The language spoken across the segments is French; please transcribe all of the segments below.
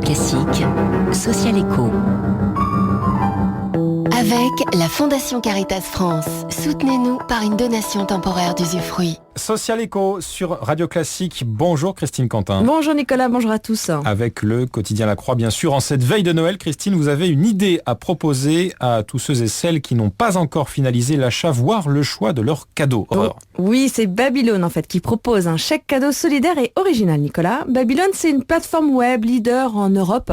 Classique, Social Echo. Avec la Fondation Caritas France, soutenez-nous par une donation temporaire d'usufruit. Social Echo sur Radio Classique. Bonjour Christine Quentin. Bonjour Nicolas, bonjour à tous. Avec le quotidien La Croix, bien sûr. En cette veille de Noël, Christine, vous avez une idée à proposer à tous ceux et celles qui n'ont pas encore finalisé l'achat, voire le choix de leur cadeau. Oui, c'est Babylone en fait qui propose un chèque cadeau solidaire et original, Nicolas. Babylone, c'est une plateforme web leader en Europe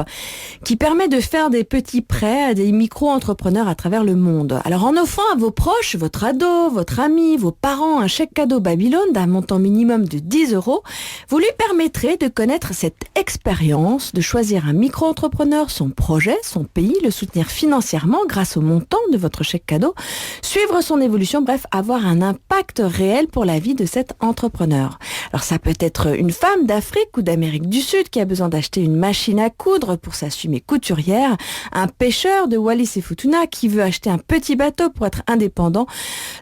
qui permet de faire des petits prêts à des micro-entrepreneurs à travers le monde. Alors en offrant à vos proches, votre ado, votre ami, vos parents, un chèque cadeau Babylone d'un montant minimum de 10 €, vous lui permettrez de connaître cette expérience, de choisir un micro-entrepreneur, son projet, son pays, le soutenir financièrement grâce au montant de votre chèque cadeau, suivre son évolution, bref, avoir un impact réel pour la vie de cet entrepreneur. Alors ça peut être une femme d'Afrique ou d'Amérique du Sud qui a besoin d'acheter une machine à coudre pour s'assumer couturière, un pêcheur de Wallis et Futuna qui veut acheter un petit bateau pour être indépendant,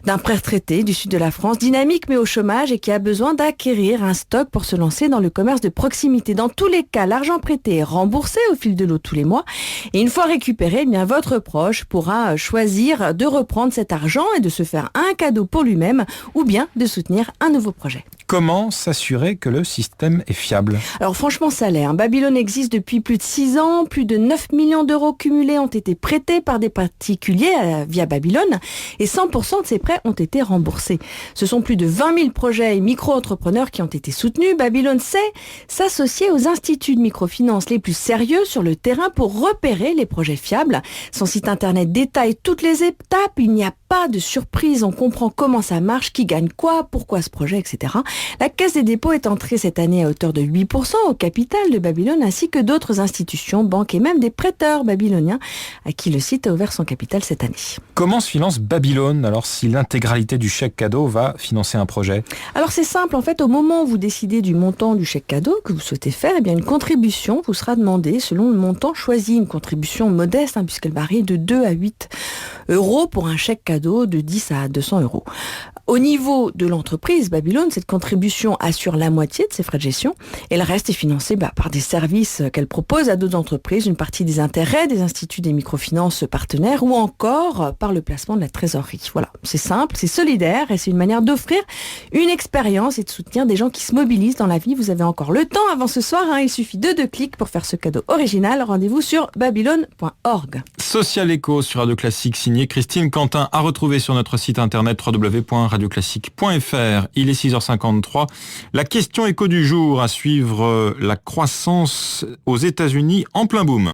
d'un retraité du sud de la France, dynamique mais au chômage et qui a besoin d'acquérir un stock pour se lancer dans le commerce de proximité. Dans tous les cas, l'argent prêté est remboursé au fil de l'eau tous les mois et une fois récupéré, eh bien, votre proche pourra choisir de reprendre cet argent et de se faire un cadeau pour lui-même ou bien de soutenir un nouveau projet. Comment s'assurer que le système est fiable ? Alors franchement, ça l'est. Babylone existe depuis plus de 6 ans. Plus de 9 millions d'euros cumulés ont été prêtés par des particuliers via Babylone et 100% de ces prêts ont été remboursés. Ce sont plus de 20 000 projets et micro-entrepreneurs qui ont été soutenus. Babylone sait s'associer aux instituts de microfinance les plus sérieux sur le terrain pour repérer les projets fiables. Son site internet détaille toutes les étapes. Il n'y a pas de surprise. On comprend comment ça marche, qui gagne quoi, pourquoi ce projet, etc. La Caisse des dépôts est entrée cette année à hauteur de 8% au capital de Babylone, ainsi que d'autres institutions, banques et même des prêteurs babyloniens à qui le site a ouvert son capital cette année. Comment se finance Babylone alors si l'intégralité du chèque cadeau va financer un projet ? Alors c'est simple, en fait, au moment où vous décidez du montant du chèque cadeau que vous souhaitez faire, eh bien une contribution vous sera demandée selon le montant choisi. Une contribution modeste, puisqu'elle varie de 2 à 8 € pour un chèque cadeau de 10 à 200 €. Au niveau de l'entreprise Babylone, cette contribution assure la moitié de ses frais de gestion et le reste est financé par des services qu'elle propose à d'autres entreprises, une partie des intérêts des instituts des microfinances partenaires ou encore par le placement de la trésorerie. Voilà, c'est simple, c'est solidaire et c'est une manière d'offrir une expérience et de soutenir des gens qui se mobilisent dans la vie. Vous avez encore le temps avant ce soir, il suffit de 2 clics pour faire ce cadeau original. Rendez-vous sur babylone.org. Social Echo sur Radio Classique, signé Christine Quentin, à retrouver sur notre site internet www.radioclassique.fr. Il est 6h53. La question écho du jour, à suivre, la croissance aux États-Unis en plein boom.